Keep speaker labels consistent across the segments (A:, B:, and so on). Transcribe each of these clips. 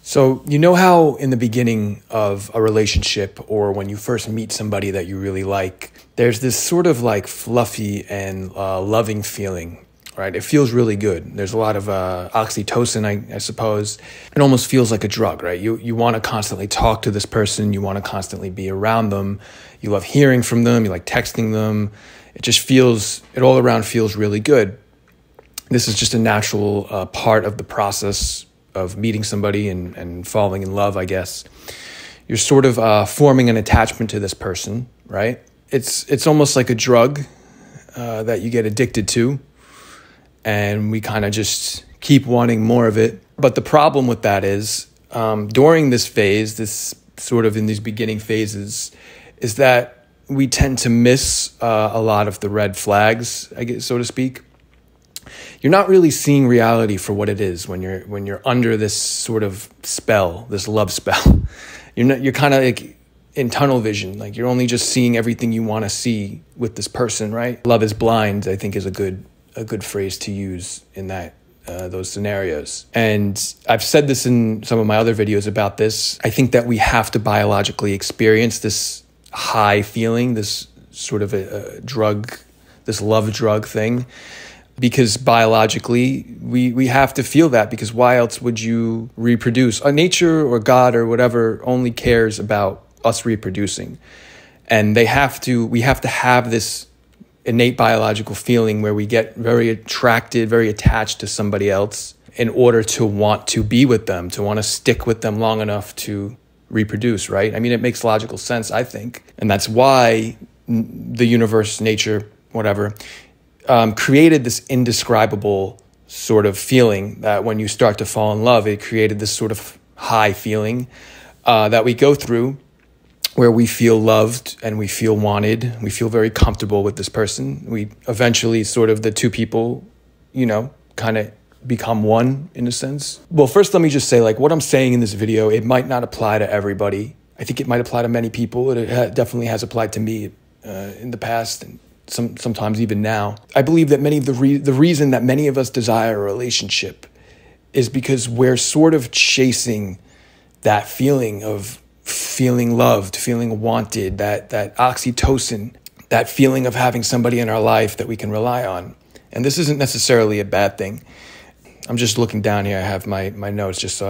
A: So, you know how in the beginning of a relationship or when you first meet somebody that you really like, there's this sort of like fluffy and loving feeling, right? It feels really good. There's a lot of oxytocin, I suppose. It almost feels like a drug, right? You want to constantly talk to this person. You want to constantly be around them. You love hearing from them. You like texting them. It all around feels really good. This is just a natural part of the process of meeting somebody and falling in love, I guess. You're sort of forming an attachment to this person, right? It's almost like a drug that you get addicted to, and we kind of just keep wanting more of it. But the problem with that is during this phase, this sort of in these beginning phases, is that we tend to miss a lot of the red flags, I guess, so to speak. You're not really seeing reality for what it is when you're under this sort of spell, this love spell. You're kind of like in tunnel vision, like you're only just seeing everything you want to see with this person, right? Love is blind, I think, is a good phrase to use in those scenarios. And I've said this in some of my other videos about this. I think that we have to biologically experience this high feeling, this sort of a drug, this love drug thing. Because biologically, we have to feel that, because why else would you reproduce? Nature or God or whatever only cares about us reproducing. And we have to have this innate biological feeling where we get very attracted, very attached to somebody else in order to want to be with them, to want to stick with them long enough to reproduce, right? I mean, it makes logical sense, I think. And that's why the universe, nature, whatever, created this indescribable sort of feeling that when you start to fall in love, it created this sort of high feeling that we go through where we feel loved and we feel wanted. We feel very comfortable with this person. We eventually sort of the two people, kind of become one in a sense. Well, first, let me just say, like, what I'm saying in this video, it might not apply to everybody. I think it might apply to many people. It definitely has applied to me in the past and sometimes even now. I believe that the reason that many of us desire a relationship is because we're sort of chasing that feeling of feeling loved, feeling wanted, that oxytocin, that feeling of having somebody in our life that we can rely on. And this isn't necessarily a bad thing. I'm just looking down here. I have my notes just so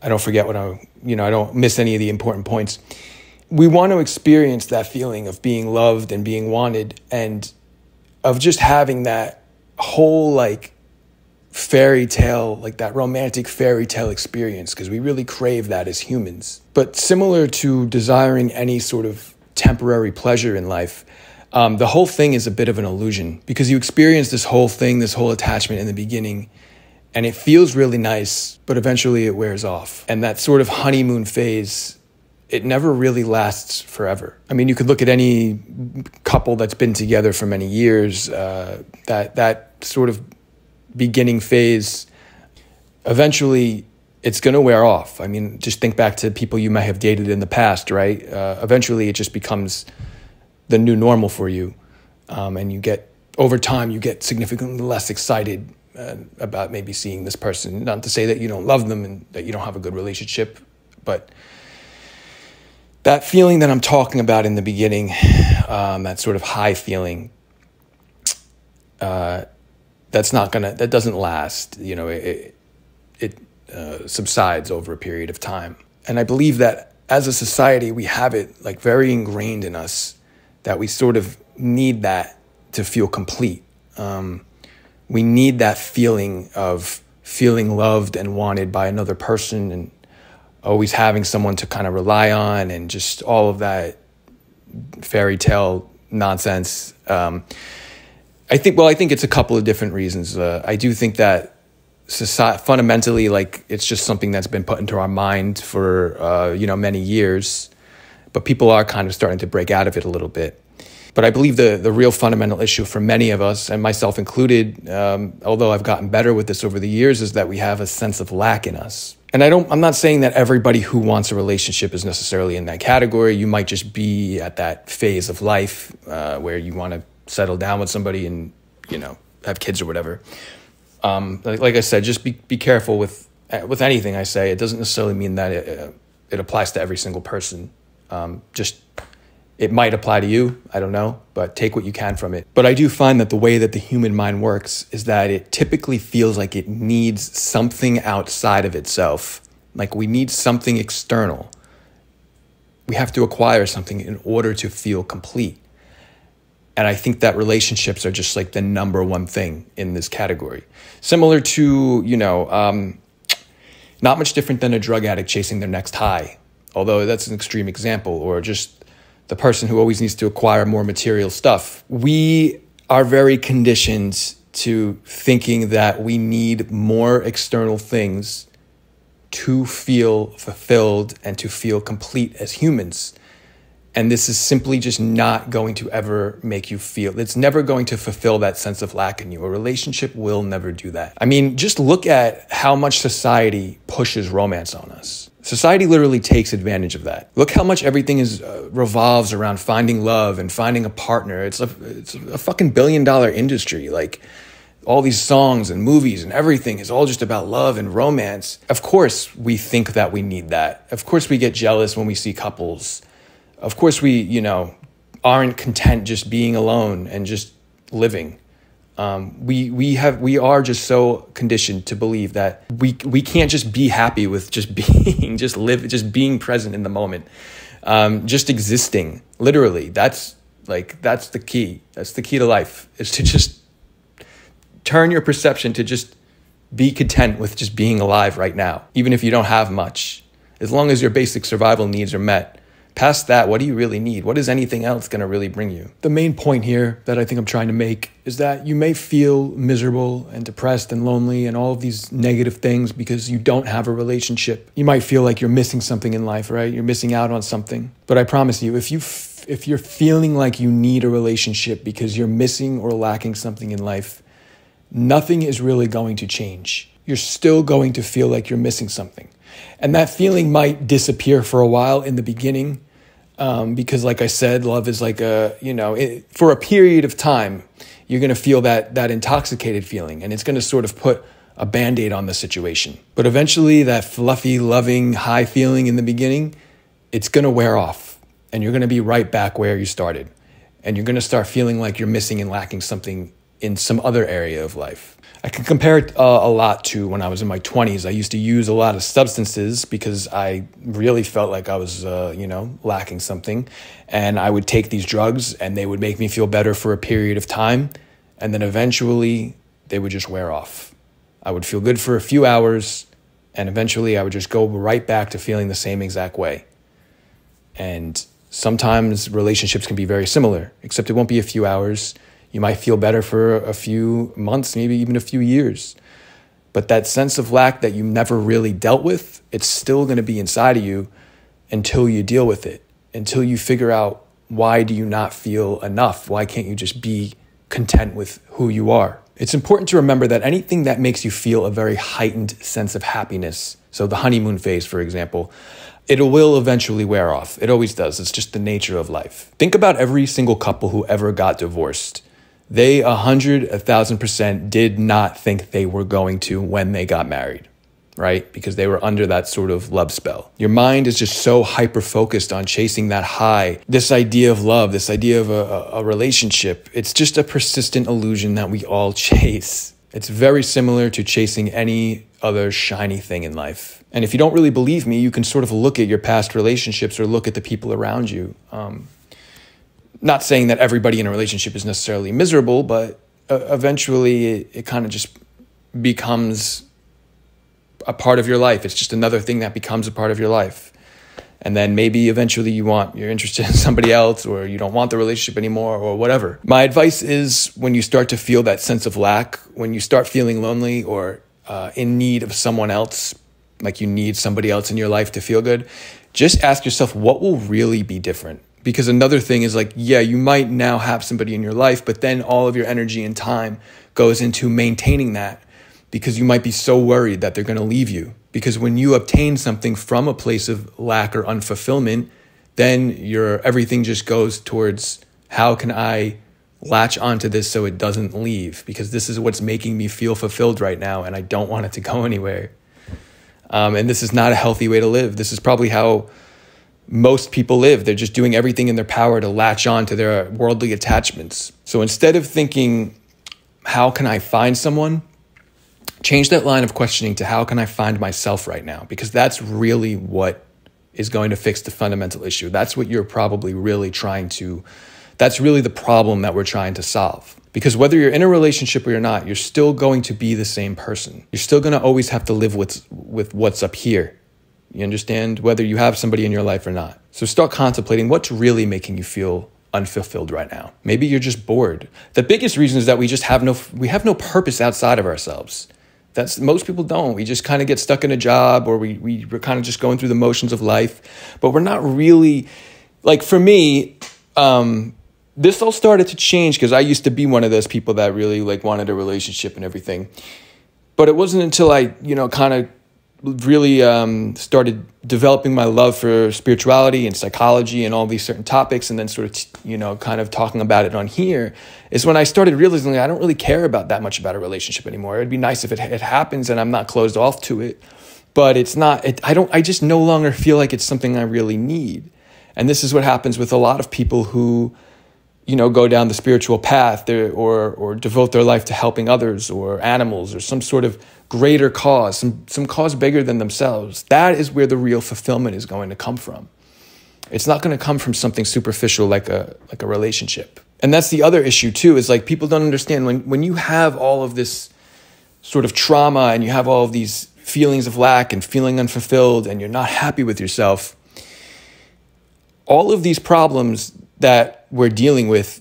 A: I don't forget I don't miss any of the important points. We want to experience that feeling of being loved and being wanted and of just having that whole like fairy tale, like that romantic fairy tale experience, because we really crave that as humans. But similar to desiring any sort of temporary pleasure in life, the whole thing is a bit of an illusion, because you experience this whole thing, this whole attachment in the beginning, and it feels really nice, but eventually it wears off. And that sort of honeymoon phase, it never really lasts forever. I mean, you could look at any couple that's been together for many years, that sort of beginning phase, eventually it's going to wear off. I mean, just think back to people you might have dated in the past, right? Eventually it just becomes the new normal for you. And over time, you get significantly less excited about maybe seeing this person. Not to say that you don't love them and that you don't have a good relationship, but that feeling that I'm talking about in the beginning, that sort of high feeling, that doesn't last. It subsides over a period of time. And I believe that as a society, we have it like very ingrained in us that we sort of need that to feel complete. We need that feeling of feeling loved and wanted by another person and always having someone to kind of rely on and just all of that fairy tale nonsense. I think it's a couple of different reasons. I do think that fundamentally, like, it's just something that's been put into our mind for, many years, but people are kind of starting to break out of it a little bit. But I believe the real fundamental issue for many of us, and myself included, although I've gotten better with this over the years, is that we have a sense of lack in us. And I'm not saying that everybody who wants a relationship is necessarily in that category. You might just be at that phase of life where you want to settle down with somebody and, have kids or whatever. Like I said, just be careful with with anything I say, it doesn't necessarily mean that it applies to every single person. Just it might apply to you, I don't know, but take what you can from it. But I do find that the way that the human mind works is that it typically feels like it needs something outside of itself. Like we need something external. We have to acquire something in order to feel complete. And I think that relationships are just like the number one thing in this category. Similar to, not much different than a drug addict chasing their next high, although that's an extreme example, or just the person who always needs to acquire more material stuff. We are very conditioned to thinking that we need more external things to feel fulfilled and to feel complete as humans. And this is simply just not going to ever make you feel, it's never going to fulfill that sense of lack in you. A relationship will never do that. I mean, just look at how much society pushes romance on us. Society literally takes advantage of that. Look how much everything revolves around finding love and finding a partner. It's a fucking billion-dollar industry. Like all these songs and movies and everything is all just about love and romance. Of course, we think that we need that. Of course, we get jealous when we see couples. Of course, we, aren't content just being alone and just living. We are just so conditioned to believe that we can't just be happy with just being, just being present in the moment, just existing. Literally, that's the key. That's the key to life, is to just turn your perception to just be content with just being alive right now, even if you don't have much, as long as your basic survival needs are met. Past that, what do you really need? What is anything else going to really bring you? The main point here that I think I'm trying to make is that you may feel miserable and depressed and lonely and all of these negative things because you don't have a relationship. You might feel like you're missing something in life, right? You're missing out on something. But I promise you, if you're feeling like you need a relationship because you're missing or lacking something in life, nothing is really going to change. You're still going to feel like you're missing something. And that feeling might disappear for a while in the beginning, because like I said, love is like for a period of time, you're going to feel that intoxicated feeling, and it's going to sort of put a Band-Aid on the situation. But eventually that fluffy, loving, high feeling in the beginning, it's going to wear off, and you're going to be right back where you started. And you're going to start feeling like you're missing and lacking something in some other area of life. I can compare it a lot to when I was in my 20s. I used to use a lot of substances because I really felt like I was, lacking something. And I would take these drugs and they would make me feel better for a period of time. And then eventually they would just wear off. I would feel good for a few hours and eventually I would just go right back to feeling the same exact way. And sometimes relationships can be very similar, except it won't be a few hours. You might feel better for a few months, maybe even a few years. But that sense of lack that you never really dealt with, it's still going to be inside of you until you deal with it, until you figure out, why do you not feel enough? Why can't you just be content with who you are? It's important to remember that anything that makes you feel a very heightened sense of happiness, so the honeymoon phase, for example, it will eventually wear off. It always does. It's just the nature of life. Think about every single couple who ever got divorced. They 1,000% did not think they were going to when they got married, right? Because they were under that sort of love spell. Your mind is just so hyper-focused on chasing that high. This idea of love, this idea of a relationship, it's just a persistent illusion that we all chase. It's very similar to chasing any other shiny thing in life. And if you don't really believe me, you can sort of look at your past relationships or look at the people around you. Not saying that everybody in a relationship is necessarily miserable, but eventually it kind of just becomes a part of your life. It's just another thing that becomes a part of your life. And then maybe eventually you're interested in somebody else, or you don't want the relationship anymore, or whatever. My advice is, when you start to feel that sense of lack, when you start feeling lonely or in need of someone else, like you need somebody else in your life to feel good, just ask yourself, what will really be different? Because another thing is like, yeah, you might now have somebody in your life, but then all of your energy and time goes into maintaining that, because you might be so worried that they're going to leave you. Because when you obtain something from a place of lack or unfulfillment, then everything just goes towards, how can I latch onto this so it doesn't leave? Because this is what's making me feel fulfilled right now, and I don't want it to go anywhere. And this is not a healthy way to live. This is probably how most people live. They're just doing everything in their power to latch on to their worldly attachments. So instead of thinking, how can I find someone? Change that line of questioning to how can I find myself right now? Because that's really what is going to fix the fundamental issue. That's what you're probably really that's really the problem that we're trying to solve. Because whether you're in a relationship or you're not, you're still going to be the same person. You're still going to always have to live with what's up here. You understand? Whether you have somebody in your life or not. So start contemplating what's really making you feel unfulfilled right now. Maybe you're just bored. The biggest reason is that we have no purpose outside of ourselves. Most people don't. We just kind of get stuck in a job, or we're kind of just going through the motions of life, but we're not really, like for me, this all started to change because I used to be one of those people that really like wanted a relationship and everything. But it wasn't until I, kind of really started developing my love for spirituality and psychology and all these certain topics, and then sort of, kind of talking about it on here, is when I started realizing I don't really care about that much about a relationship anymore. It'd be nice if it happens and I'm not closed off to it, but it's not. I just no longer feel like it's something I really need. And this is what happens with a lot of people who, go down the spiritual path or devote their life to helping others or animals or some sort of greater cause, some cause bigger than themselves. That is where the real fulfillment is going to come from. It's not going to come from something superficial like a relationship. And that's the other issue too, is like people don't understand when you have all of this sort of trauma and you have all of these feelings of lack and feeling unfulfilled and you're not happy with yourself, all of these problems that we're dealing with,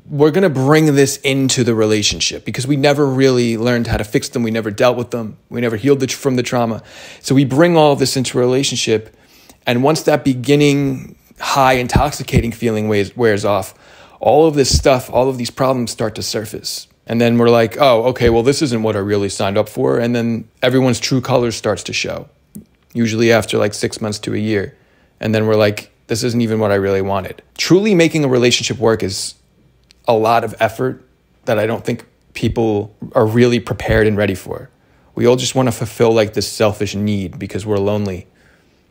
A: we're going to bring this into the relationship because we never really learned how to fix them. We never dealt with them. We never healed from the trauma. So we bring all of this into a relationship. And once that beginning high intoxicating feeling wears off, all of this stuff, all of these problems start to surface. And then we're like, oh, okay, well, this isn't what I really signed up for. And then everyone's true colors starts to show, usually after like 6 months to a year. And then we're like, this isn't even what I really wanted. Truly making a relationship work is a lot of effort that I don't think people are really prepared and ready for. We all just want to fulfill like this selfish need because we're lonely,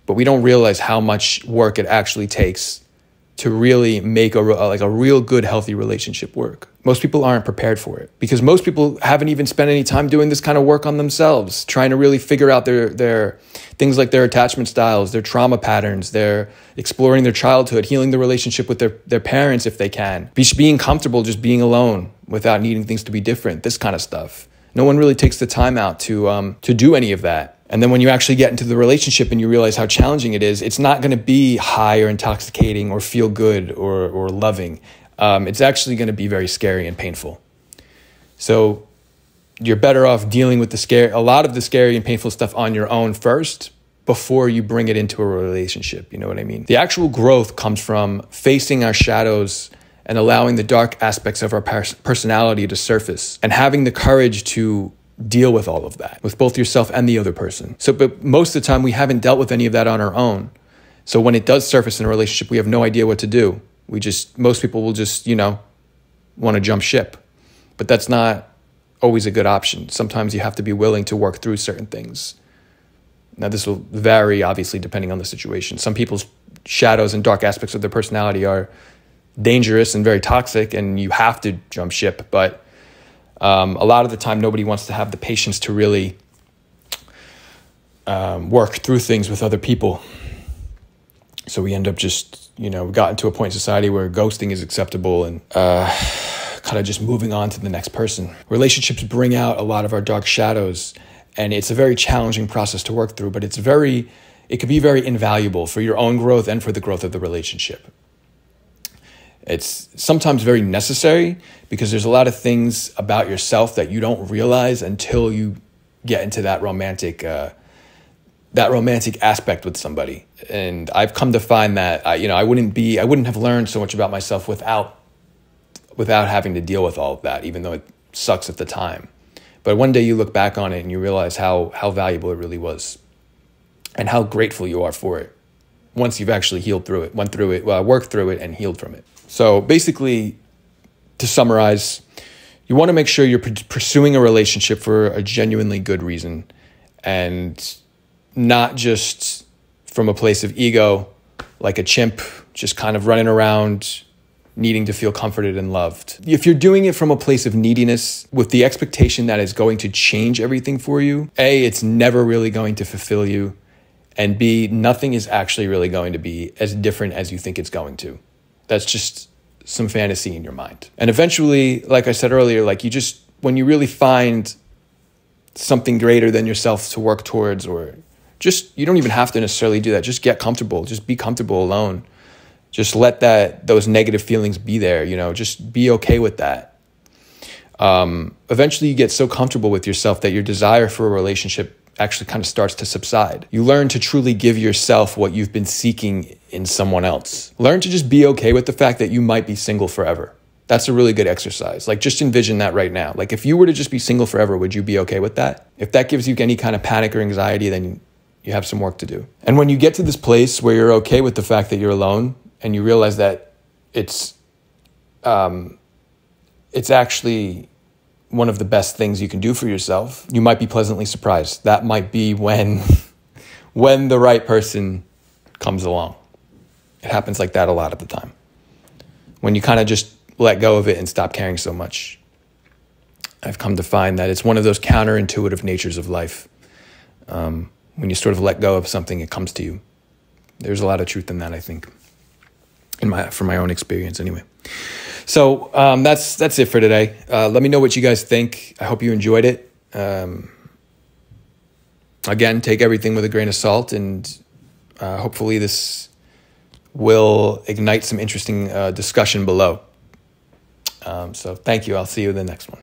A: but we don't realize how much work it actually takes to really make a real good, healthy relationship work. Most people aren't prepared for it because most people haven't even spent any time doing this kind of work on themselves, trying to really figure out their things like their attachment styles, their trauma patterns, their exploring their childhood, healing the relationship with their parents if they can, being comfortable just being alone without needing things to be different, this kind of stuff. No one really takes the time out to do any of that. And then when you actually get into the relationship and you realize how challenging it is, it's not going to be high or intoxicating or feel good or loving. It's actually going to be very scary and painful. So you're better off dealing with a lot of the scary and painful stuff on your own first before you bring it into a relationship. You know what I mean? The actual growth comes from facing our shadows and allowing the dark aspects of our personality to surface and having the courage to deal with all of that, with both yourself and the other person. But most of the time we haven't dealt with any of that on our own. So when it does surface in a relationship, we have no idea what to do. Most people will just, want to jump ship, but that's not always a good option. Sometimes you have to be willing to work through certain things. Now this will vary obviously depending on the situation. Some people's shadows and dark aspects of their personality are dangerous and very toxic and you have to jump ship, but a lot of the time, nobody wants to have the patience to really work through things with other people. So we end up just, we got into a point in society where ghosting is acceptable and kind of just moving on to the next person. Relationships bring out a lot of our dark shadows, and it's a very challenging process to work through, but it can be very invaluable for your own growth and for the growth of the relationship. It's sometimes very necessary because there's a lot of things about yourself that you don't realize until you get into that romantic aspect with somebody. And I've come to find that I wouldn't have learned so much about myself without having to deal with all of that, even though it sucks at the time. But one day you look back on it and you realize how valuable it really was and how grateful you are for it once you've actually worked through it and healed from it. So basically, to summarize, you want to make sure you're pursuing a relationship for a genuinely good reason. And not just from a place of ego, like a chimp, just kind of running around needing to feel comforted and loved. If you're doing it from a place of neediness with the expectation that it's going to change everything for you, A, it's never really going to fulfill you, and B, nothing is actually really going to be as different as you think it's going to. That's just some fantasy in your mind. And eventually, like I said earlier, like when you really find something greater than yourself to work towards, or just, you don't even have to necessarily do that. Just get comfortable. Just be comfortable alone. Just let those negative feelings be there, just be okay with that. Eventually you get so comfortable with yourself that your desire for a relationship actually kind of starts to subside. You learn to truly give yourself what you've been seeking in someone else. Learn to just be okay with the fact that you might be single forever. That's a really good exercise. Like, just envision that right now. Like, if you were to just be single forever, would you be okay with that? If that gives you any kind of panic or anxiety, then you have some work to do. And when you get to this place where you're okay with the fact that you're alone, and you realize that it's actually one of the best things you can do for yourself, you might be pleasantly surprised. That might be when the right person comes along. It happens like that a lot of the time. When you kind of just let go of it and stop caring so much. I've come to find that it's one of those counterintuitive natures of life. When you sort of let go of something, it comes to you. There's a lot of truth in that, I think. From my own experience anyway. So that's it for today. Let me know what you guys think. I hope you enjoyed it. Again, take everything with a grain of salt, and hopefully this will ignite some interesting discussion below. So thank you. I'll see you in the next one.